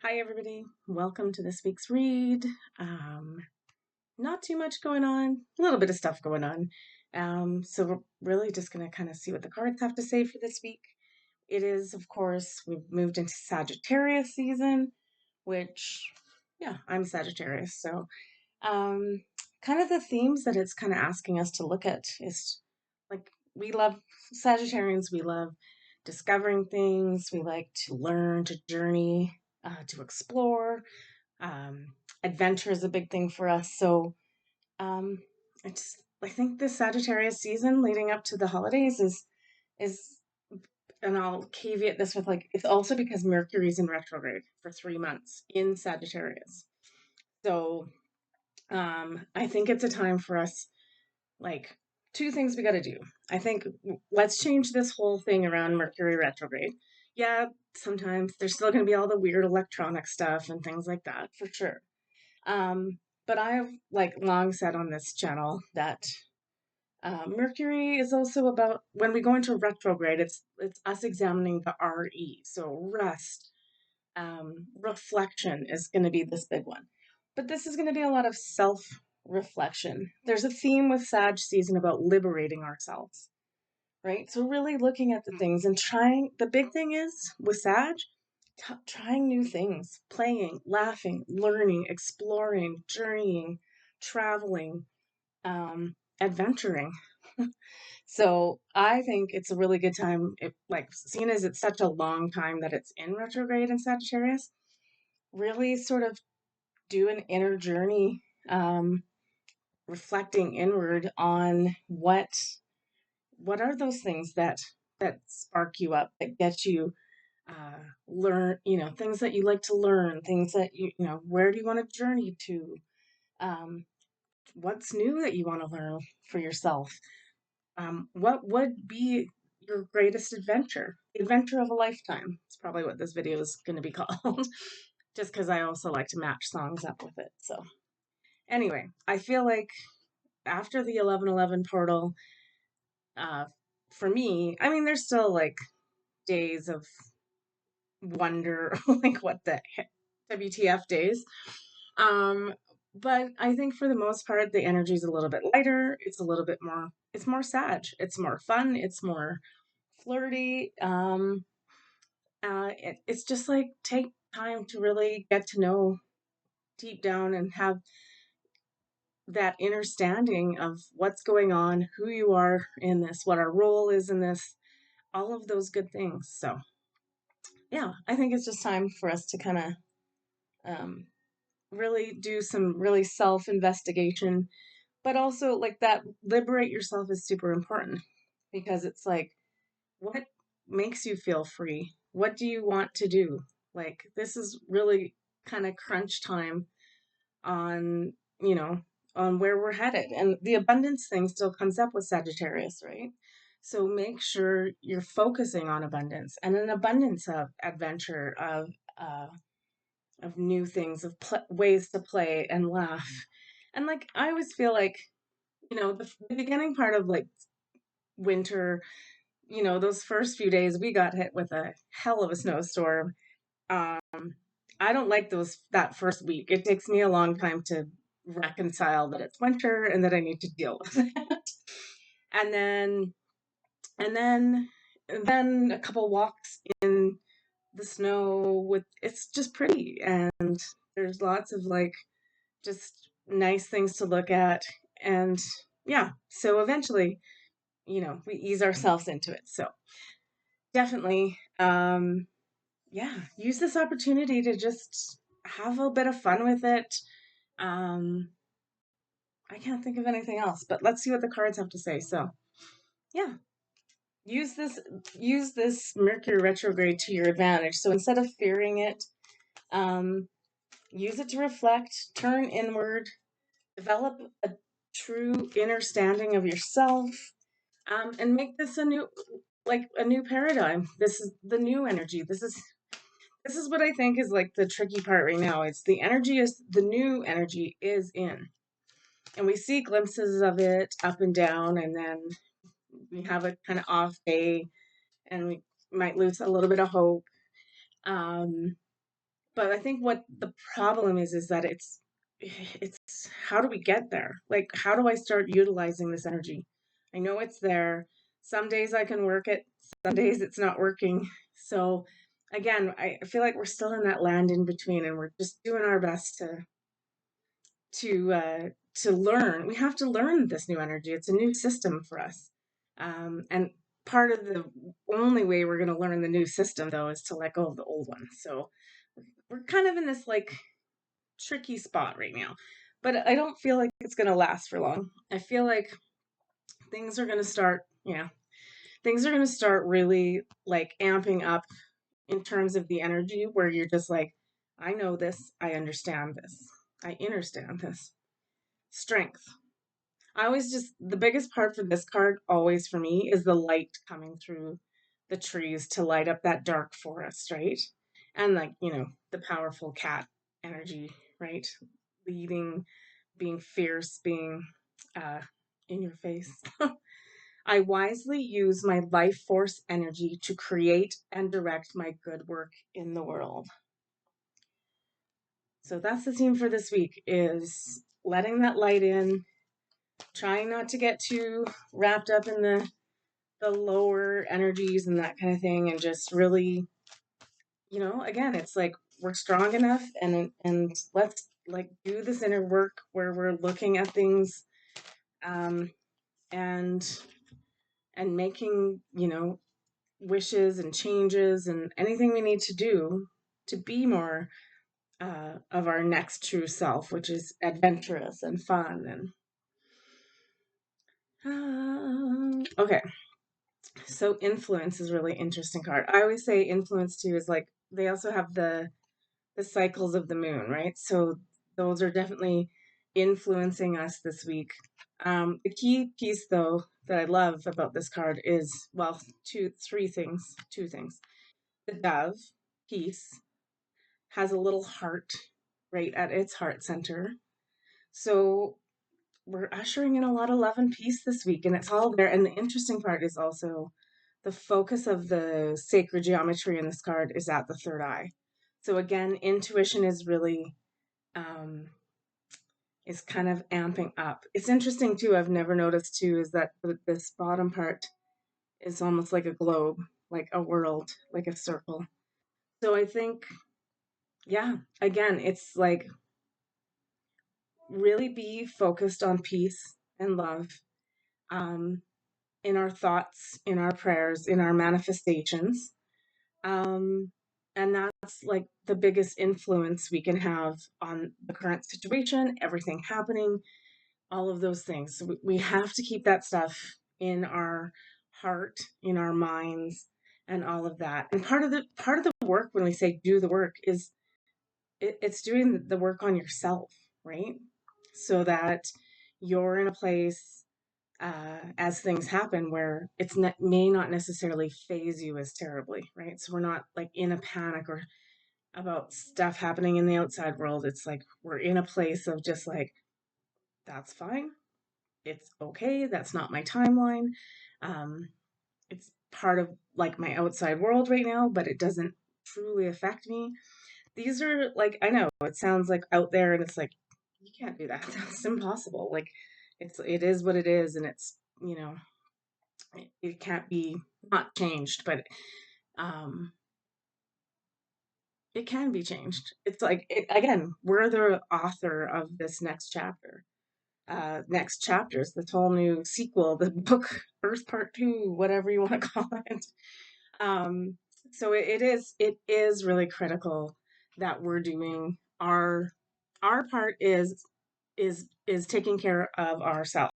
Hi, everybody. Welcome to this week's read. Not too much going on, a little bit of stuff going on. So we're really just going to kind of see what the cards have to say for this week. It is, of course, we've moved into Sagittarius season, which, yeah, I'm Sagittarius. So, um, kind of the themes that it's kind of asking us to look at is like we love Sagittarians, we love discovering things, we like to learn, to journey, to explore. Um, Adventure is a big thing for us. So um, I think this Sagittarius season leading up to the holidays is and I'll caveat this with like it's also because Mercury's in retrograde for 3 months in Sagittarius. So I think it's a time for us like two things we got to do. I think let's change this whole thing around Mercury retrograde. Yeah, sometimes there's still going to be all the weird electronic stuff and things like that for sure. But I have like long said on this channel that Mercury is also about when we go into retrograde. It's us examining the RE. So rest, reflection is going to be this big one. But this is going to be a lot of self reflection. There's a theme with Sag season about liberating ourselves, right? So, really looking at the things and trying. The big thing is with Sag, trying new things, playing, laughing, learning, exploring, journeying, traveling, adventuring. So I think it's a really good time, like seeing as it's such a long time that it's in retrograde in Sagittarius, really sort of do an inner journey, reflecting inward on what are those things that spark you up, that get you learn, things that you like to learn, things that where do you want to journey to, um, what's new that you want to learn for yourself, what would be your greatest adventure, the adventure of a lifetime. It's probably what this video is going to be called, just because I also like to match songs up with it. So anyway, I feel like after the 11/11 portal, uh, for me, I mean, there's still like days of wonder, like what the heck, WTF days. Um, but I think for the most part, the energy is a little bit lighter. It's a little bit more, it's more Sag. It's more fun. It's more flirty. It's just like take time to really get to know deep down and have that understanding of what's going on, who you are in this, what our role is in this, all of those good things. So, yeah, I think it's just time for us to kind of um, really do some really self investigation, but also like that liberate yourself is super important because it's like, what makes you feel free? What do you want to do? Like, this is really kind of crunch time on, you know, on where we're headed. And the abundance thing still comes up with Sagittarius, right? So make sure you're focusing on abundance and an abundance of adventure, of new things, of ways to play and laugh. And like, I always feel like, the beginning part of like winter, those first few days we got hit with a hell of a snowstorm. Um, I don't like that first week. It takes me a long time to reconcile that it's winter and that I need to deal with it. And then and then and then a couple walks in the snow with it's just pretty and there's lots of like just nice things to look at and yeah, so eventually, we ease ourselves into it. So definitely yeah, use this opportunity to just have a bit of fun with it. Um, I can't think of anything else, but let's see what the cards have to say. So, yeah, use this use this Mercury retrograde to your advantage. So instead of fearing it, um, use it to reflect, turn inward, develop a true understanding of yourself, and make this a new paradigm. This is the new energy. This is what I think is like the tricky part right now. It's the new energy is in. And we see glimpses of it up and down, and then we have a kind of off day and we might lose a little bit of hope. Um, But I think what the problem is that it's how do we get there? Like, how do I start utilizing this energy? I know it's there. Some days I can work it, some days it's not working. So again, I feel like we're still in that land in between, and we're just doing our best to learn. We have to learn this new energy. It's a new system for us. And part of the only way we're going to learn the new system, though, is to let go of the old one. So we're kind of in this like tricky spot right now. But I don't feel like it's going to last for long. I feel like things are going to start, things are going to start really like amping up in terms of the energy where you're just like, I know this, I understand this, I understand this. Strength. I always just, the biggest part for this card, always for me, is the light coming through the trees to light up that dark forest, right? And like, the powerful cat energy, right? Leading, being fierce, being uh, in your face. I wisely use my life force energy to create and direct my good work in the world. So that's the theme for this week, is letting that light in, trying not to get too wrapped up in the lower energies and that kind of thing, and just really, again, it's like we're strong enough, and let's like do this inner work where we're looking at things, um and making, wishes and changes and anything we need to do to be more of our next true self, which is adventurous and fun. And okay, so influence is really interesting card. I always say influence too is like they also have the cycles of the moon, right? So those are definitely influencing us this week. The key piece, though, that I love about this card is, well, two things. The dove piece has a little heart right at its heart center. So we're ushering in a lot of love and peace this week, and it's all there. And the interesting part is also the focus of the sacred geometry in this card is at the third eye. So again, intuition is really um, is kind of amping up. It's interesting too. I've never noticed too is that this bottom part is almost like a globe, like a world, like a circle. So I think, yeah, again, it's like really be focused on peace and love, um, in our thoughts, in our prayers, in our manifestations. Um, and that's like the biggest influence we can have on the current situation, everything happening, all of those things. So we have to keep that stuff in our heart, in our minds, and all of that. And part of the work, when we say do the work, is it's doing the work on yourself, right? So that you're in a place, as things happen, where may not necessarily phase you as terribly, right? So we're not like in a panic or about stuff happening in the outside world. It's like we're in a place of just like, that's fine. It's okay. That's not my timeline. Um, it's part of like my outside world right now, but it doesn't truly affect me. These are like, I know it sounds like out there, and it's like, you can't do that. That's impossible. Like, it is what it is, and it's, it can't be not changed, but um, it can be changed. It's like, again, we're the author of this next chapter. Next chapters, this whole new sequel, the book Earth Part Two, whatever you want to call it. Um, so it is really critical that we're doing our part is taking care of ourselves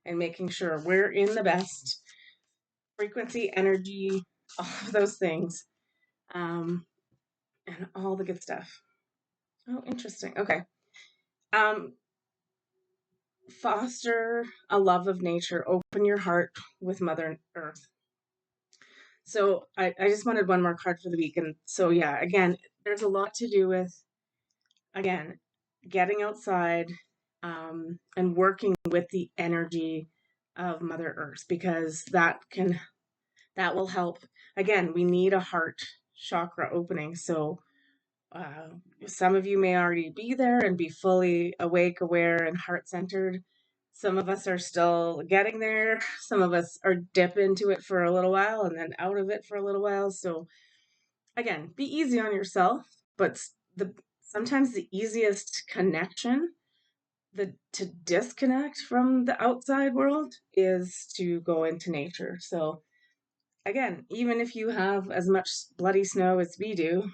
and making sure we're in the best frequency, energy, all of those things, um, and all the good stuff. Oh, interesting. Okay. Um, Foster a love of nature. Open your heart with Mother Earth. So I just wanted one more card for the week. And so, yeah, again, there's a lot to do with, again, getting outside, and working with the energy of Mother Earth, because that will help. Again, we need a heart chakra opening. So Uh, some of you may already be there and be fully awake, aware, and heart centered. Some of us are still getting there. Some of us are dip into it for a little while and then out of it for a little while. So again, be easy on yourself, but the sometimes the easiest connection, the to disconnect from the outside world is to go into nature. So again, even if you have as much bloody snow as we do,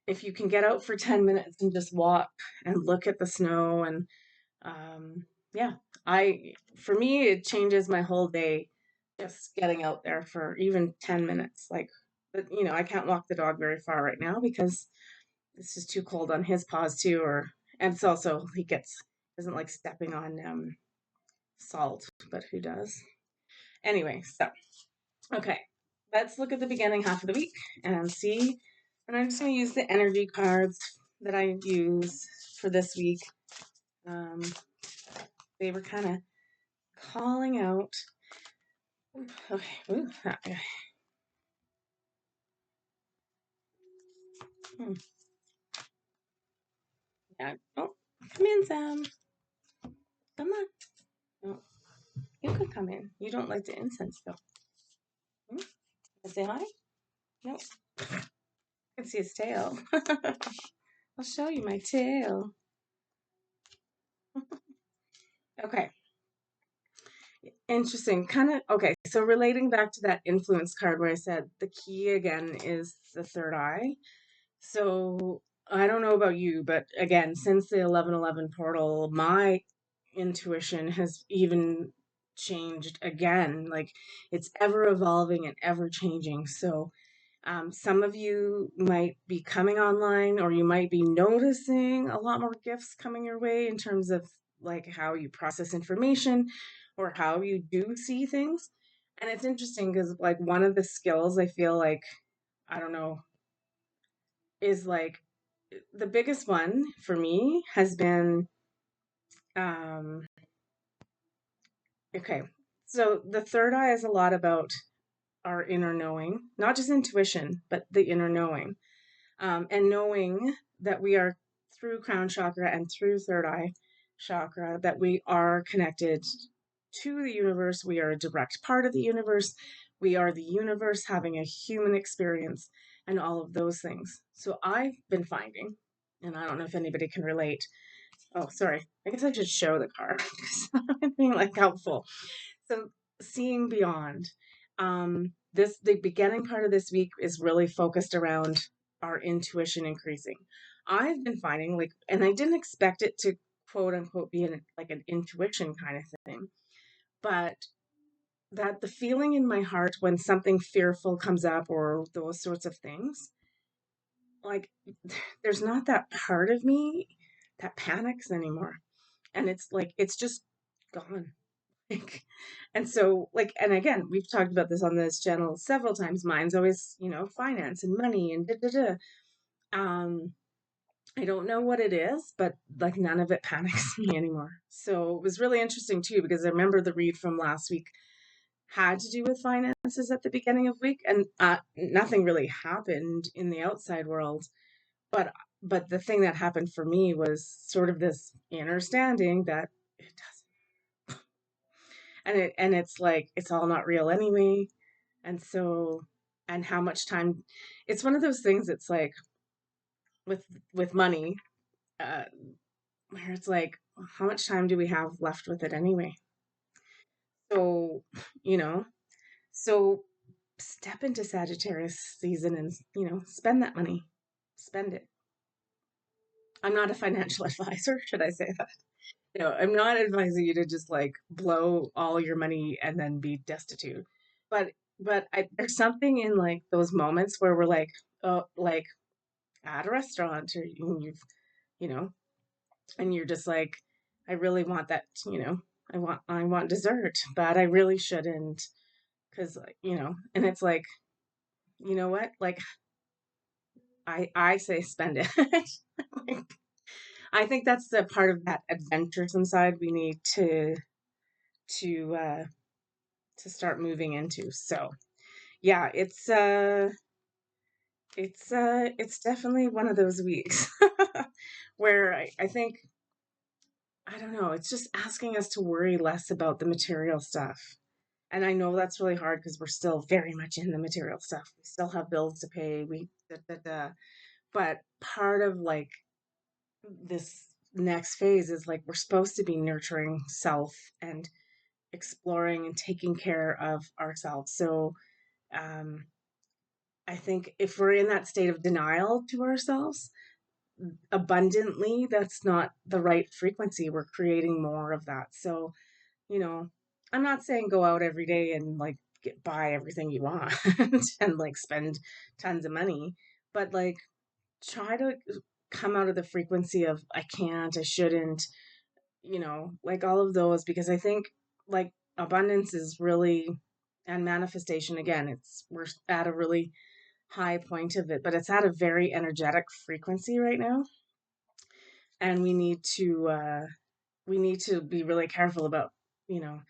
if you can get out for 10 minutes and just walk and look at the snow and yeah, for me it changes my whole day just getting out there for even 10 minutes. Like, but I can't walk the dog very far right now because it's just too cold on his paws too, and it's also he doesn't like stepping on salt, but who does? Anyway, so okay, let's look at the beginning half of the week and see. And I'm just going to use the energy cards that I use for this week. Um, they were kind of calling out. Okay, ooh, yeah. Oh, come in, Sam. Come on. No, you could come in. You don't like the incense, though. Hmm? Say hi. No, I can see his tail. I'll show you my tail. Okay. Interesting. Kind of, okay. So relating back to that influence card where I said the key again is the third eye. So I don't know about you, but again, since the 1111 portal, my intuition has even changed again. Like it's ever evolving and ever changing. So some of you might be coming online, or you might be noticing a lot more gifts coming your way in terms of like how you process information or how you do see things. And it's interesting because, like, one of the skills I feel like, I don't know, is like the biggest one for me has been, um, okay, so the third eye is a lot about our inner knowing, not just intuition, but the inner knowing. And knowing that we are through crown chakra and through third eye chakra, that we are connected to the universe. We are a direct part of the universe. We are the universe having a human experience and all of those things. So I've been finding, and I don't know if anybody can relate. Oh, sorry. I guess I should show the card because I'm being like helpful. So seeing beyond. The beginning part of this week is really focused around our intuition increasing. I've been finding like, and I didn't expect it to quote unquote be like an intuition kind of thing, but that the feeling in my heart when something fearful comes up or those sorts of things, like there's not that part of me that panics anymore. And it's like, it's just gone. Like, and so, like, and again, we've talked about this on this channel several times. Mine's always, finance and money and da da da. Um, I don't know what it is, but like none of it panics me anymore. So it was really interesting too, because I remember the read from last week had to do with finances at the beginning of week, and nothing really happened in the outside world. But the thing that happened for me was sort of this understanding that it doesn't, and it's like it's all not real anyway. And so, and how much time, it's one of those things. It's like with money, uh, where it's like, how much time do we have left with it anyway? So, you know, so step into Sagittarius season and, spend that money, spend it. I'm not a financial advisor, should I say that? I'm not advising you to just like blow all your money and then be destitute. But there's something in like those moments where we're like, oh, like at a restaurant, or you know, and you're just like, I really want that, I want dessert, but I really shouldn't, because and it's like, you know what, like I say spend it. Like, I think that's the part of that adventuresome side we need to uh to start moving into. So yeah, It's definitely one of those weeks where I think I don't know, it's just asking us to worry less about the material stuff. And I know that's really hard because we're still very much in the material stuff. We still have bills to pay. We da, da, da. But part of like this next phase is like we're supposed to be nurturing self and exploring and taking care of ourselves. So um, I think if we're in that state of denial to ourselves abundantly, that's not the right frequency. We're creating more of that. So, you know, I'm not saying go out every day and like buy everything you want and like spend tons of money, but like try to come out of the frequency of I can't, I shouldn't, like all of those, because I think like abundance is really, and manifestation again, we're at a really high point of it, but it's at a very energetic frequency right now, and we need to be really careful about you know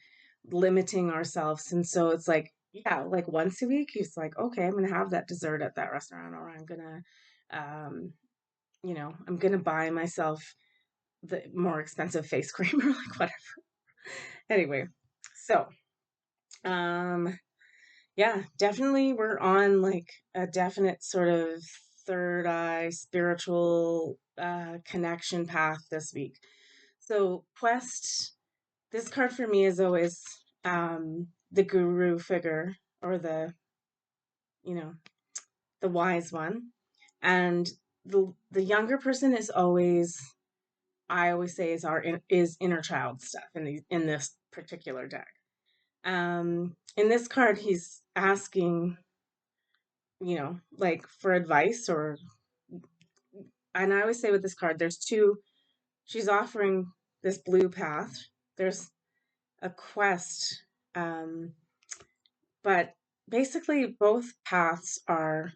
limiting ourselves. And so it's like, yeah, like once a week it's like, okay, I'm gonna have that dessert at that restaurant, or um I'm gonna buy myself the more expensive face cream or like whatever. Anyway, so um yeah, definitely we're on like a definite sort of third eye spiritual connection path this week. So quest, this card for me is always the guru figure, or you know the wise one. And the younger person is always, I always say, is is inner child stuff in this particular deck. In this card, he's asking, like for advice, or, and I always say with this card, there's two. She's offering this blue path. There's a quest, um, but basically both paths are,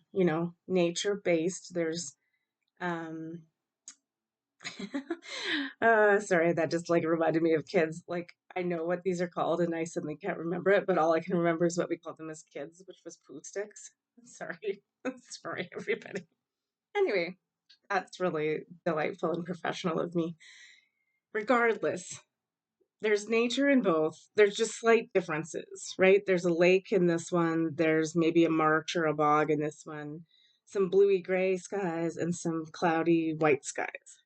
nature based. There's um sorry, that just like reminded me of kids. Like I know what these are called and I suddenly can't remember it, but all I can remember is what we called them as kids, which was poo sticks. Sorry. Sorry, everybody. Anyway, that's really delightful and professional of me. Regardless, there's nature in both. There's just slight differences, right? There's a lake in this one, there's maybe a marsh or a bog in this one, some bluey gray skies and some cloudy white skies.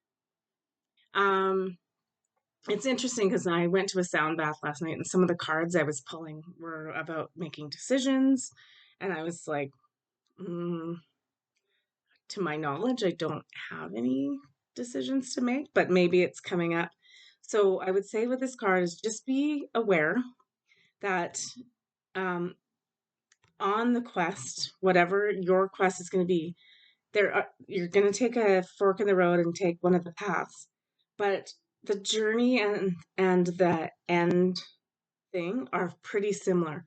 Um, it's interesting because I went to a sound bath last night and some of the cards I was pulling were about making decisions. And I was like, mm, to my knowledge, I don't have any decisions to make, but maybe it's coming up. So I would say with this card is just be aware that um, on the quest, whatever your quest is going to be, you're going to take a fork in the road and take one of the paths, but the journey and the end thing are pretty similar.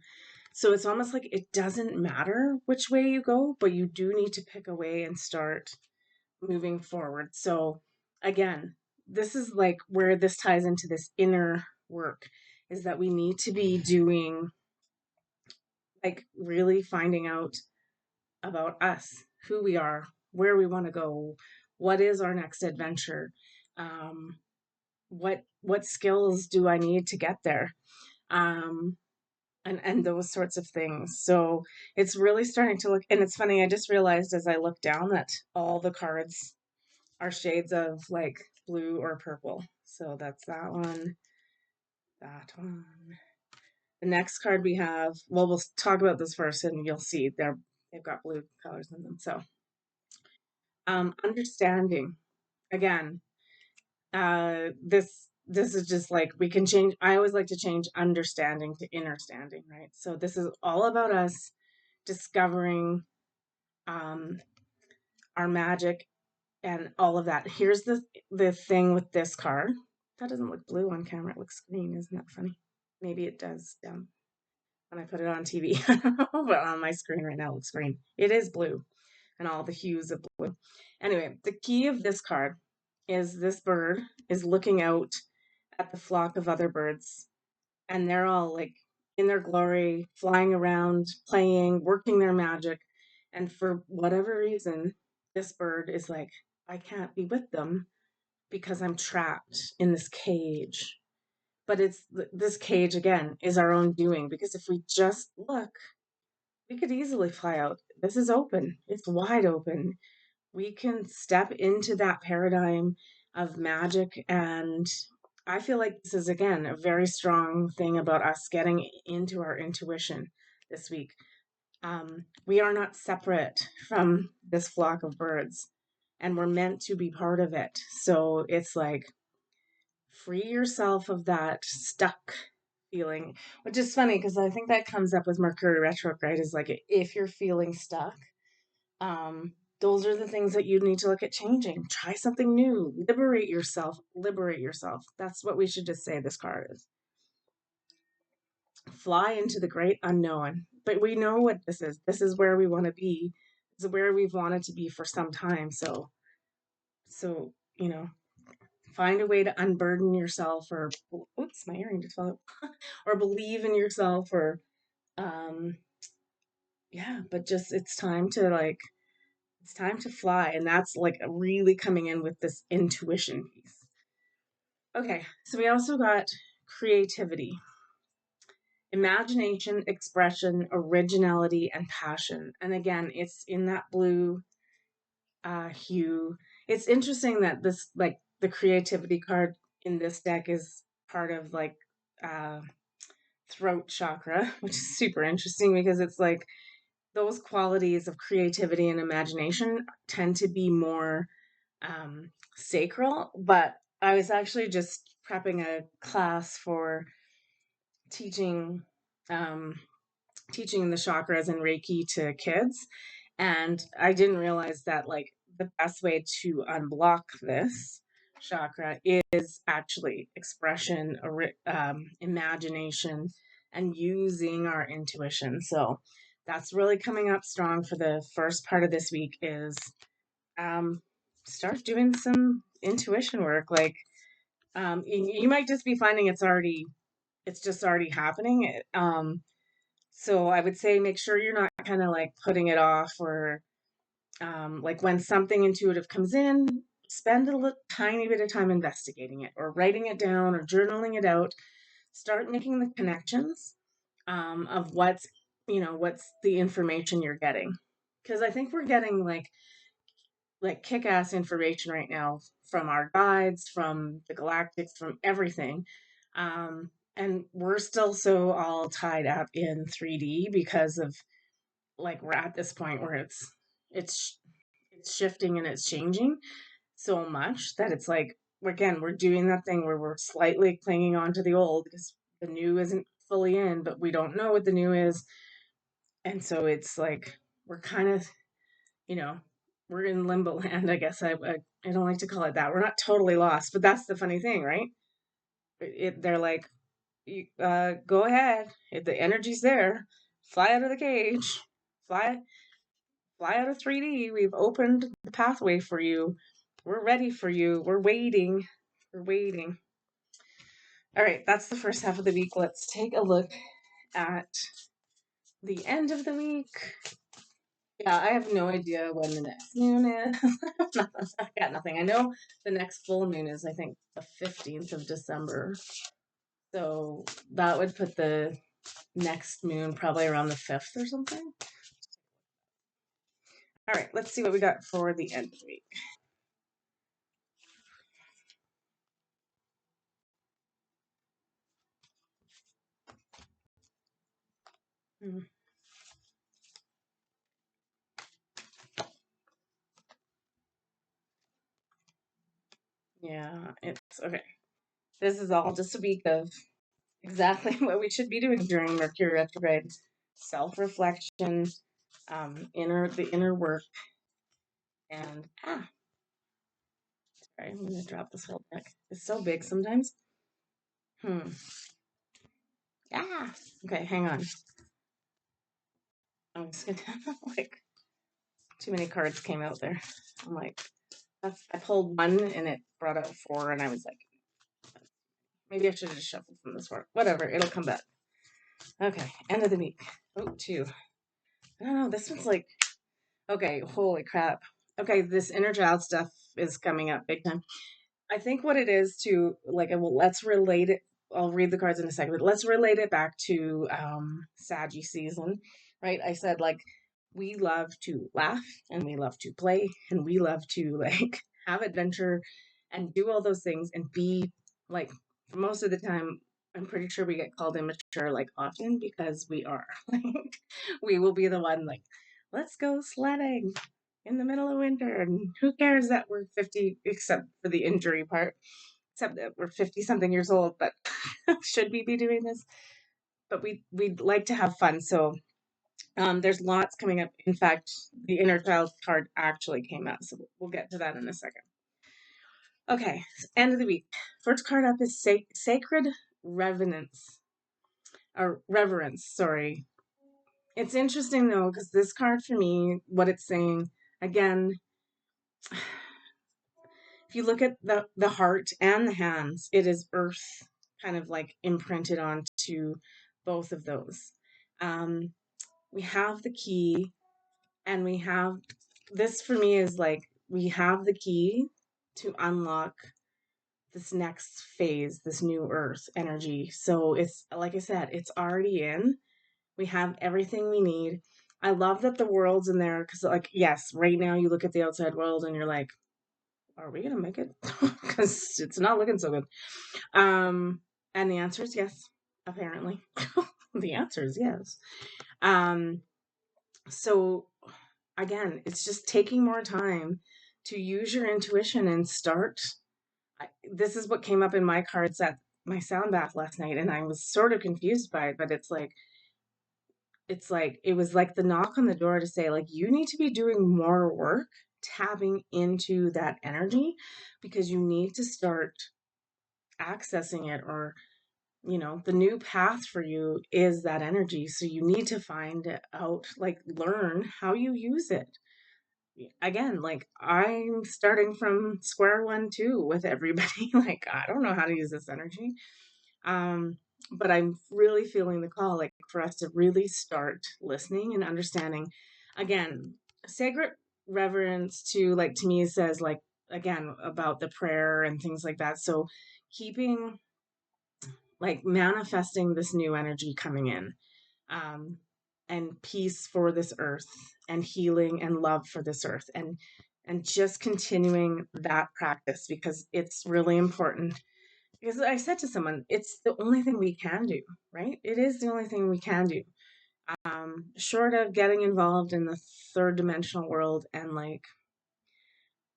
So it's almost like it doesn't matter which way you go, but you do need to pick a way and start moving forward. So again, this is like where this ties into this inner work, is that we need to be doing, like, really finding out about us, who we are, where we want to go, what is our next adventure, um, what skills do I need to get there, um, and those sorts of things. So it's really starting to look, and it's funny. I just realized as I look down that all the cards are shades of like blue or purple. So that's that one, that one. The next card we have, well, we'll talk about this first, and you'll see they've got blue colors in them. So understanding, again, this is just like we can change. I always like to change understanding to inner standing, right? So this is all about us discovering um, our magic and all of that. Here's the thing with this card. That doesn't look blue on camera. It looks green. Isn't that funny? Maybe it does down when I put it on TV. But on my screen right now, it looks green. It is blue, and all the hues of blue. Anyway, the key of this card is this bird is looking out at the flock of other birds, and they're all like in their glory, flying around, playing, working their magic. And for whatever reason, this bird is like, I can't be with them because I'm trapped in this cage. But it's this cage again is our own doing, because if we just look, we could easily fly out. This is open. It's wide open. We can step into that paradigm of magic. And I feel like this is, again, a very strong thing about us getting into our intuition this week. We are not separate from this flock of birds, and we're meant to be part of it. So it's like, free yourself of that stuck feeling, which is funny because I think that comes up with Mercury retrograde, is like, if you're feeling stuck, those are the things that you need to look at changing. Try something new. Liberate yourself. Liberate yourself. That's what we should just say this card is. Fly into the great unknown. But we know what this is. This is where we want to be. This is where we've wanted to be for some time. So, find a way to unburden yourself, or, oops, my earring just fell out, or believe in yourself, or, um, yeah, but just, it's time to fly. And that's like really coming in with this intuition piece. Okay, so we also got creativity, imagination, expression, originality, and passion. And again, it's in that blue hue. It's interesting that this, like, the creativity card in this deck is part of like uh, throat chakra, which is super interesting because it's like those qualities of creativity and imagination tend to be more sacral. But I was actually just prepping a class for teaching um, teaching the chakras and Reiki to kids. And I didn't realize that, like, the best way to unblock this chakra is actually expression, imagination, and using our intuition. So that's really coming up strong for the first part of this week, is um, start doing some intuition work. Like, you might just be finding it's just already happening. So I would say make sure you're not kind of like putting it off, or like when something intuitive comes in, spend a little tiny bit of time investigating it, or writing it down, or journaling it out. Start making the connections of what's the information you're getting, because I think we're getting like kick-ass information right now from our guides, from the galactics, from everything. And we're still so all tied up in 3D because of, like, we're at this point where it's it's shifting and it's changing so much that it's like, again, we're doing that thing where we're slightly clinging on to the old because the new isn't fully in, but we don't know what the new is. And so it's like we're kind of, you know, we're in limbo land, I guess. I don't like to call it that. We're not totally lost, but that's the funny thing, right? They're like, go ahead. If the energy's there, fly out of the cage, fly, fly out of 3D. We've opened the pathway for you. We're ready for you. We're waiting. We're waiting. All right, that's the first half of the week. Let's take a look at the end of the week. Yeah, I have no idea when the next moon is. I got nothing. I know the next full moon is, I think, the 15th of December. So that would put the next moon probably around the 5th or something. All right, let's see what we got for the end of the week. Yeah, it's okay. This is all just a week of exactly what we should be doing during Mercury retrograde: self-reflection, the inner work, and sorry, I'm gonna drop this whole deck. It's so big sometimes. Hmm. Okay, hang on. I'm just gonna like, too many cards came out there. I'm like, I pulled one and it brought out four, and I was like, maybe I should have just shuffled from this one. Whatever, it'll come back. Okay, end of the week. Oh, two. I don't know. This one's like, Okay, holy crap. Okay, this inner child stuff is coming up big time. I think what it is to like, well, let's relate it. I'll read the cards in a second, but let's relate it back to Saggie season, right? I said like we love to laugh and we love to play and we love to like have adventure and do all those things and be like most of the time I'm pretty sure we get called immature like often because we are. Like we will be the one like, let's go sledding in the middle of winter. And who cares that we're 50, except for the injury part, except that we're 50 something years old, but should we be doing this? But we'd like to have fun. So there's lots coming up. In fact, the inner child card actually came out. So we'll get to that in a second. Okay, end of the week. First card up is Sacred Reverence. Or Reverence, sorry. It's interesting though, because this card for me, what it's saying, again, if you look at the heart and the hands, it is earth kind of like imprinted onto both of those. Um, we have the key, and we have this for me is like we have the key to unlock this next phase, this new earth energy. So it's like I said, it's already in. We have everything we need. I love that the world's in there because, like, yes, right now you look at the outside world and you're like, are we gonna make it? Because it's not looking so good. And the answer is yes, apparently. The answer is yes. Um, so again, it's just taking more time to use your intuition and start. This is what came up in my cards at my sound bath last night, and I was sort of confused by it, but it's like it was like the knock on the door to say like you need to be doing more work tapping into that energy because you need to start accessing it, or the new path for you is that energy, so you need to find out, like, learn how you use it. Again, like, I'm starting from square one too with everybody. Like, I don't know how to use this energy. um but I'm really feeling the call, like, for us to really start listening and understanding. Again, sacred reverence to, like, to me says, like, again, about the prayer and things like that. So keeping, like, manifesting this new energy coming in, um, and peace for this earth, and healing and love for this earth, and just continuing that practice because it's really important. Because I said to someone, it's the only thing we can do, right? It is the only thing we can do. Short of getting involved in the third dimensional world and like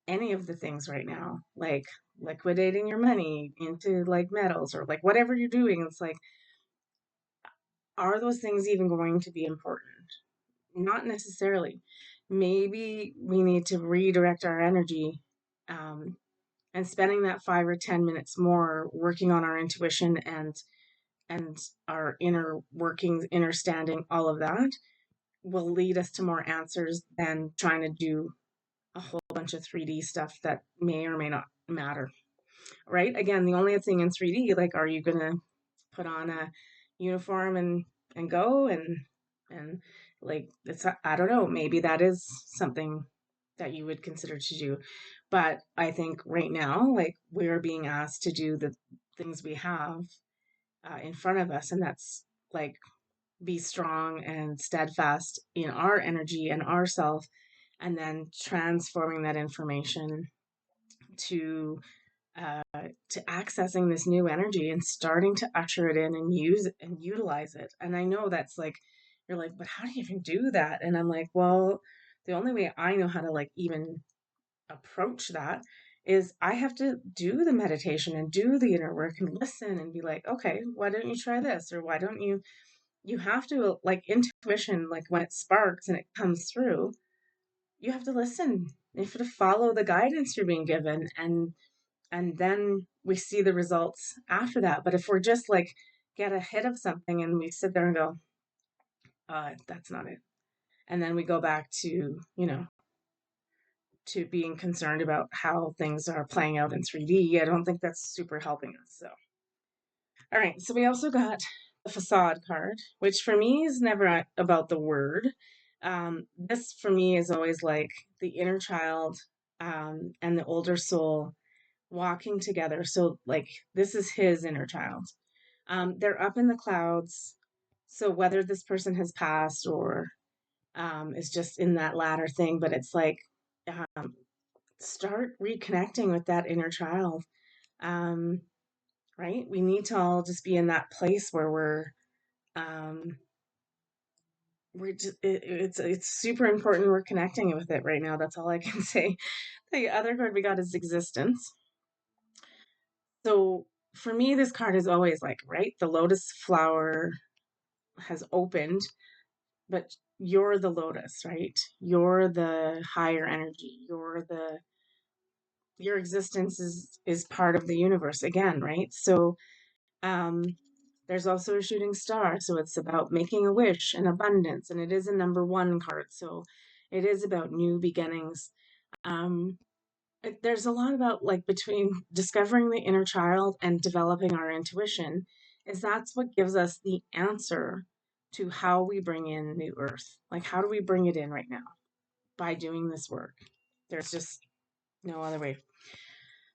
any of the things right now, like liquidating your money into like metals or like whatever you're doing, it's like, are those things even going to be important? Not necessarily. Maybe we need to redirect our energy, um, and spending that 5 or 10 minutes more working on our intuition and our inner workings, understanding all of that will lead us to more answers than trying to do a whole bunch of 3D stuff that may or may not matter. Right? Again, the only thing in 3D, like, are you gonna put on a uniform and go and like, it's, I don't know, maybe that is something that you would consider to do. But I think right now, like, we're being asked to do the things we have in front of us, and that's like be strong and steadfast in our energy and ourself, and then transforming that information to to accessing this new energy and starting to usher it in and use it and utilize it. And I know that's like, you're like, but how do you even do that? And I'm like, well, the only way I know how to like even approach that is I have to do the meditation and do the inner work and listen and be like, okay, why don't you try this? Or why don't you have to, like, intuition, like when it sparks and it comes through, you have to listen. You have to follow the guidance you're being given, and then we see the results after that. But if we're just like get ahead of something and we sit there and go, that's not it. And then we go back to, to being concerned about how things are playing out in 3D. I don't think that's super helping us. So, all right. So we also got the facade card, which for me is never about the word. This for me is always like the inner child and the older soul walking together. So, like, this is his inner child. They're up in the clouds. So, whether this person has passed or is just in that latter thing, but it's like, um, start reconnecting with that inner child. Um, right? We need to all just be in that place where um, we're just, it's super important we're connecting with it right now. That's all I can say. The other card we got is existence. So for me, this card is always like, right, the lotus flower has opened, but you're the lotus, right? You're the higher energy. Your existence is part of the universe again, right? So um there's also a shooting star, so it's about making a wish and abundance, and it is a number one card, so it is about new beginnings. um there's a lot about like between discovering the inner child and developing our intuition, is that's what gives us the answer to how we bring in new earth. Like, how do we bring it in right now? By doing this work. There's just no other way.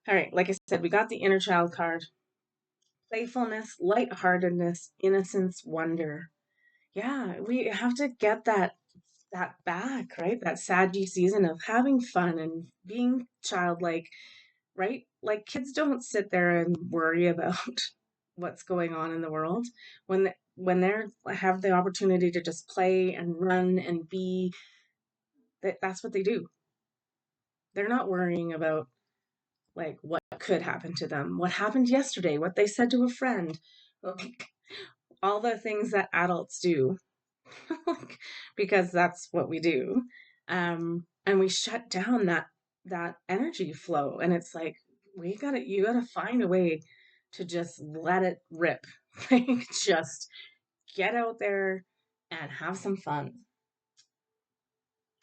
All right, like I said, we got the inner child card. Playfulness, lightheartedness, innocence, wonder. Yeah, we have to get that back, right? That Saggie season of having fun and being childlike, right? Like, kids don't sit there and worry about what's going on in the world when they're have the opportunity to just play and run and be. That's what they do. They're not worrying about like what could happen to them, what happened yesterday, what they said to a friend, like all the things that adults do, like, because that's what we do. And we shut down that energy flow, and it's like you gotta find a way to just let it rip. Like, just get out there and have some fun.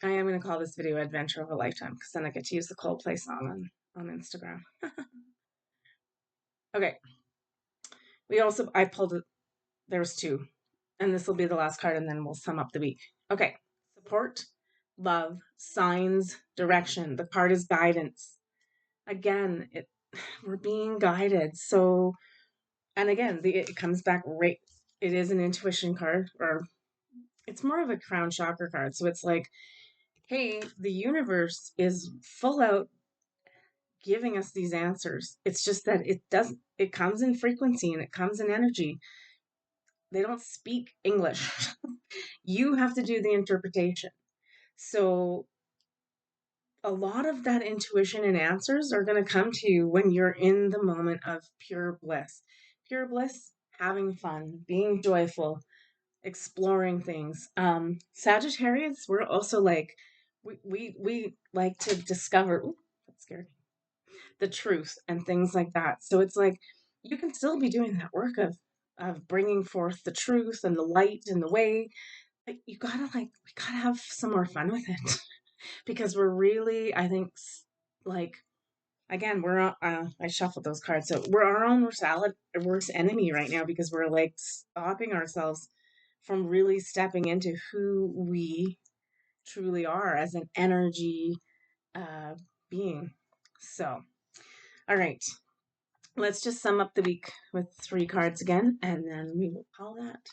I am going to call this video Adventure of a Lifetime because then I get to use the Coldplay song on Instagram. Okay. I pulled it. There was two, and this will be the last card, and then we'll sum up the week. Okay. Support, love, signs, direction. The card is guidance. Again, we're being guided. So, and again, it comes back right. It is an intuition card, or it's more of a crown chakra card. So it's like, hey, the universe is full out giving us these answers. It's just that it comes in frequency and it comes in energy. They don't speak English. You have to do the interpretation. So a lot of that intuition and answers are going to come to you when you're in the moment of pure bliss. Pure bliss, having fun, being joyful, exploring things. Sagittarius, we're also like, we like to discover. Ooh, that's scary. The truth and things like that. So it's like you can still be doing that work of bringing forth the truth and the light and the way. But you gotta we gotta have some more fun with it because we're really, I think, like, again, I shuffled those cards, so we're our own worst enemy right now because we're like stopping ourselves from really stepping into who we truly are as an energy uh, being. So, all right, let's just sum up the week with three cards again, and then we will call that.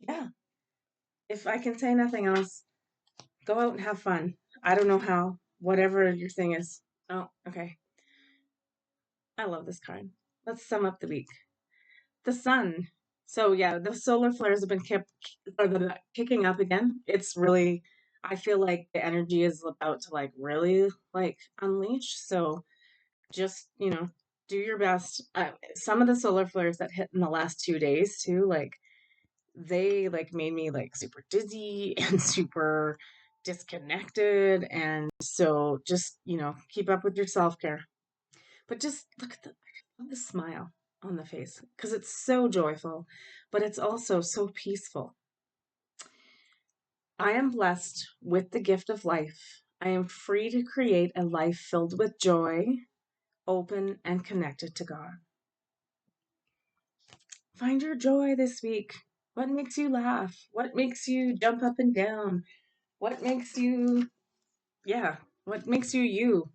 Yeah, if I can say nothing else, go out and have fun. I don't know how, whatever your thing is. Oh, okay. I love this card. Let's sum up the week. The sun. So yeah, the solar flares have been kicking up again. It's really, I feel like the energy is about to like really like unleash. So just, do your best. Some of the solar flares that hit in the last 2 days too, like they like made me like super dizzy and super disconnected. And so just, keep up with your self-care. But just look at the smile on the face because it's so joyful, but it's also so peaceful. I am blessed with the gift of life. I am free to create a life filled with joy, open and connected to God. Find your joy this week. What makes you laugh? What makes you jump up and down? What makes you, yeah, what makes you you?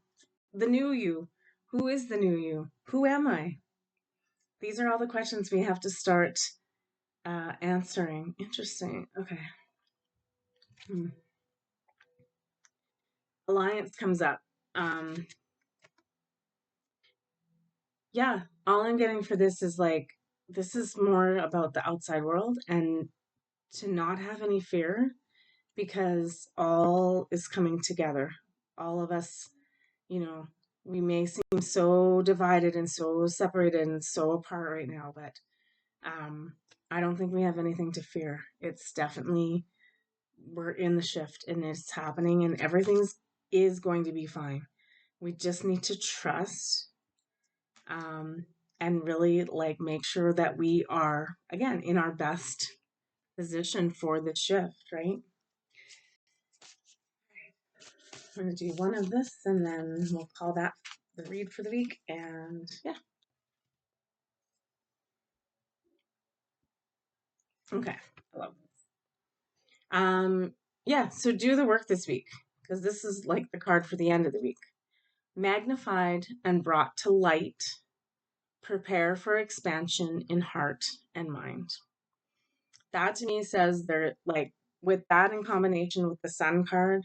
The new you. Who is the new you? Who am I? These are all the questions we have to start answering. Interesting. Okay. Hmm. Alliance comes up. Um, yeah, all I'm getting for this is like, this is more about the outside world and to not have any fear because all is coming together. All of us, you know, we may seem so divided and so separated and so apart right now, but um, I don't think we have anything to fear. It's definitely, we're in the shift and it's happening and everything's is going to be fine. We just need to trust um, and really like make sure that we are again in our best position for the shift, right? I'm going to do one of this and then we'll call that the read for the week. And yeah, okay. I love this. Yeah, so do the work this week because this is like the card for the end of the week. Magnified and brought to light, prepare for expansion in heart and mind. That to me says they're like, with that in combination with the sun card,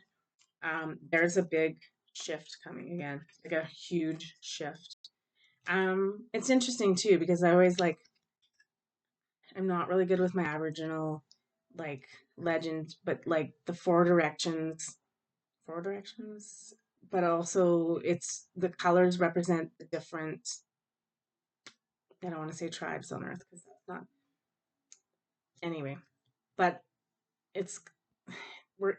there's a big shift coming again, like a huge shift. It's interesting too because I always like I'm not really good with my Aboriginal like legend, but like the four directions, but also it's the colors represent the different. I don't want to say tribes on Earth because that's not anyway, but it's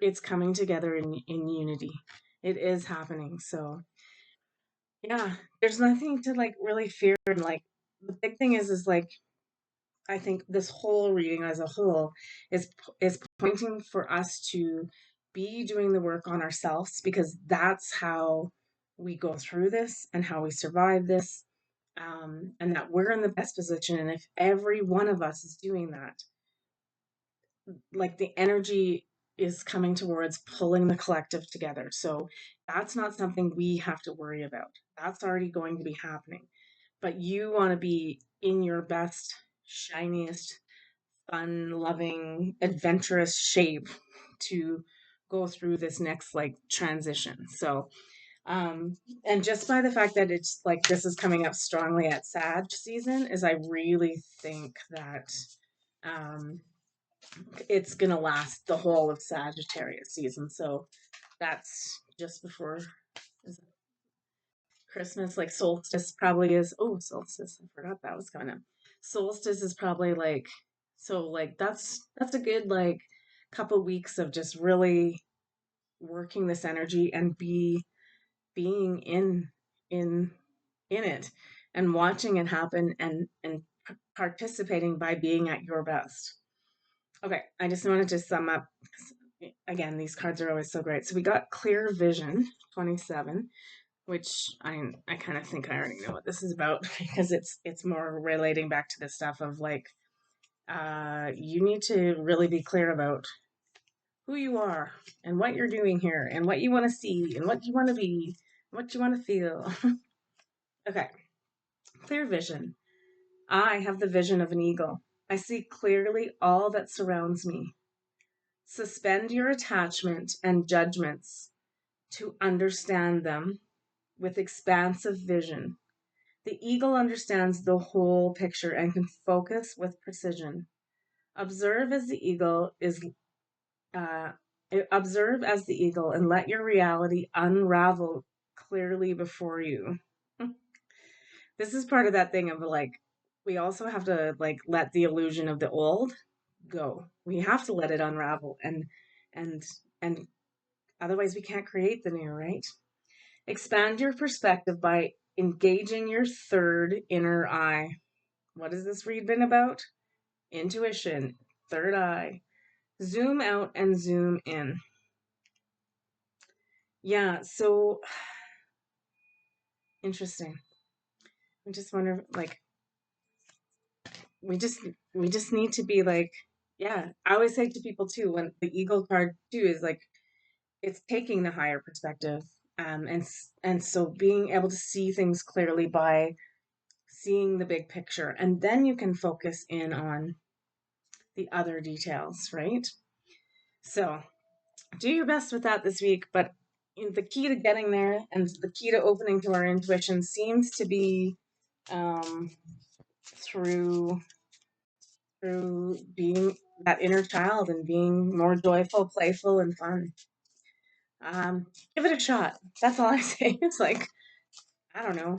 it's coming together in unity. It is happening. So yeah, there's nothing to like really fear. And like the big thing is like I think this whole reading as a whole is pointing for us to be doing the work on ourselves because that's how we go through this and how we survive this, and that we're in the best position. And if every one of us is doing that, like the energy is coming towards pulling the collective together. So that's not something we have to worry about. That's already going to be happening. But you want to be in your best, shiniest, fun loving, adventurous shape to go through this next like transition. So, um, and just by the fact that it's like this is coming up strongly at Sag season, is I really think that um, it's gonna last the whole of Sagittarius season. So that's just before Christmas, like solstice probably is. Oh, solstice! I forgot that was coming up. Solstice is probably like so. Like that's a good like couple weeks of just really working this energy and being in in it and watching it happen and participating by being at your best. Okay, I just wanted to sum up. Again, these cards are always so great. So we got clear vision 27, which I kind of think I already know what this is about because it's more relating back to the stuff of like you need to really be clear about who you are and what you're doing here and what you want to see and what you want to be, what you want to feel. Okay, clear vision. I have the vision of an eagle. I see clearly all that surrounds me. Suspend your attachment and judgments to understand them with expansive vision. The eagle understands the whole picture and can focus with precision. Observe as the eagle is uh, observe as the eagle and let your reality unravel clearly before you. This is part of that thing of like we also have to like let the illusion of the old go. We have to let it unravel and and otherwise we can't create the new, right? Expand your perspective by engaging your third inner eye. What has this read been about? Intuition, third eye. Zoom out and zoom in. Yeah, so interesting. I just wonder like we just we just need to be like Yeah, I always say to people too, when the eagle card too is like it's taking the higher perspective, and so being able to see things clearly by seeing the big picture, and then you can focus in on the other details, right? So do your best with that this week, but the key to getting there and the key to opening to our intuition seems to be um, through being that inner child and being more joyful, playful, and fun. Give it a shot. That's all I say. It's like, I don't know.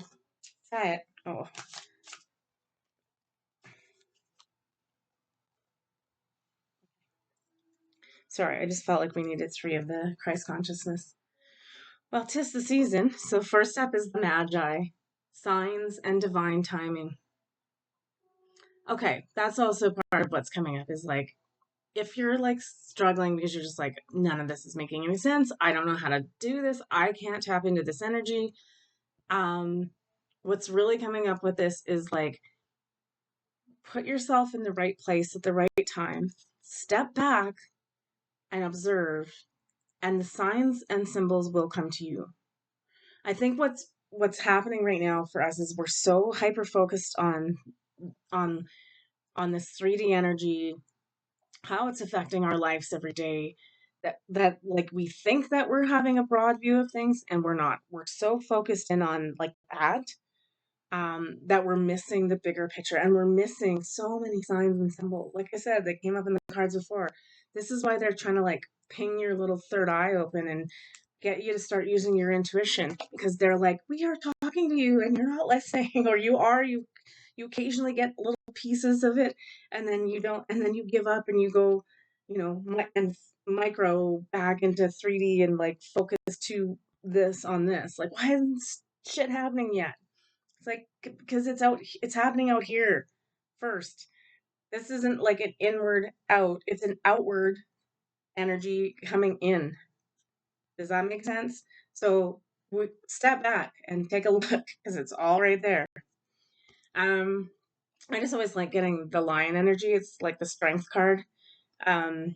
Try it. Oh, sorry. I just felt like we needed three of the Christ consciousness. Well, 'tis the season. So first up is the Magi, signs and divine timing. Okay, that's also part of what's coming up is like, if you're like struggling because you're just like, none of this is making any sense. I don't know how to do this. I can't tap into this energy. Um, what's really coming up with this is like, put yourself in the right place at the right time, step back and observe, and the signs and symbols will come to you. I think what's happening right now for us is we're so hyper focused on on this 3D energy, how it's affecting our lives every day, that like we think that we're having a broad view of things and we're not. We're so focused in on like that we're missing the bigger picture, and we're missing so many signs and symbols. Like I said, they came up in the cards before. This is why they're trying to like ping your little third eye open and get you to start using your intuition, because they're like, we are talking to you and you're not listening, or you occasionally get little pieces of it, and then you don't, and then you give up and you go, and micro back into 3D and like focus to this on this. Like, why isn't shit happening yet? It's like, because it's happening out here first. This isn't like an inward out, it's an outward energy coming in. Does that make sense? So we step back and take a look because it's all right there. Um, I just always like getting the lion energy. It's like the strength card. Um,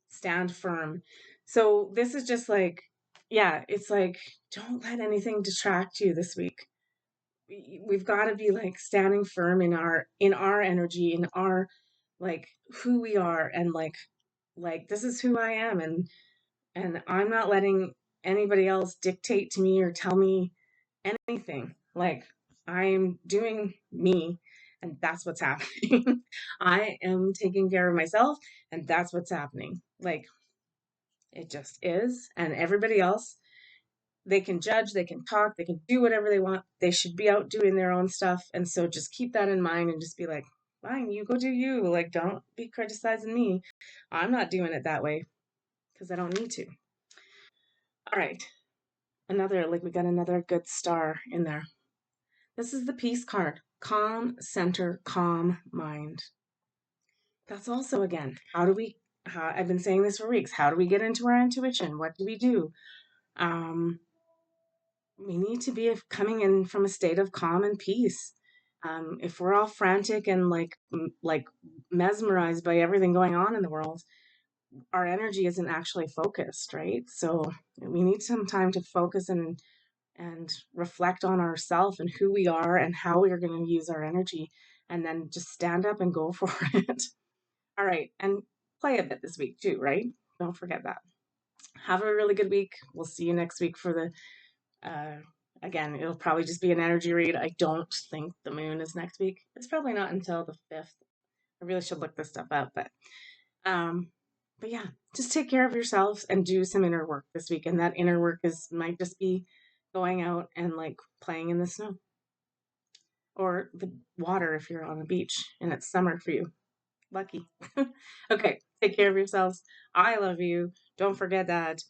stand firm. So this is just like, yeah, it's like, don't let anything distract you this week. We've got to be like standing firm in our energy, in our like who we are, and like this is who I am, and I'm not letting anybody else dictate to me or tell me anything. Like, I'm doing me, and that's what's happening. I am taking care of myself, and that's what's happening. Like, it just is. And everybody else, they can judge, they can talk, they can do whatever they want. They should be out doing their own stuff. And so just keep that in mind and just be like, fine, you go do you. Like, don't be criticizing me. I'm not doing it that way because I don't need to. All right. We got another good star in there. This is the peace card. Calm center, calm mind. That's also, again, how I've been saying this for weeks. How do we get into our intuition? What do we do? Um, we need to be coming in from a state of calm and peace. If we're all frantic and like mesmerized by everything going on in the world, our energy isn't actually focused, right? So we need some time to focus and reflect on ourselves and who we are and how we are going to use our energy, and then just stand up and go for it. All right, and play a bit this week too, right? Don't forget that. Have a really good week. We'll see you next week for the again, it'll probably just be an energy read. I don't think the moon is next week. It's probably not until the 5th. I really should look this stuff up, um but yeah, just take care of yourselves and do some inner work this week. And that inner work might just be going out and like playing in the snow or the water if you're on the beach and it's summer for you. Lucky. Okay, take care of yourselves. I love you. Don't forget that.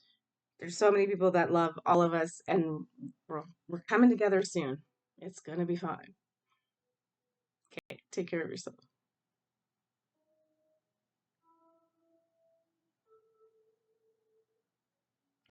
There's so many people that love all of us, and we're coming together soon. It's going to be fine. Okay, take care of yourself.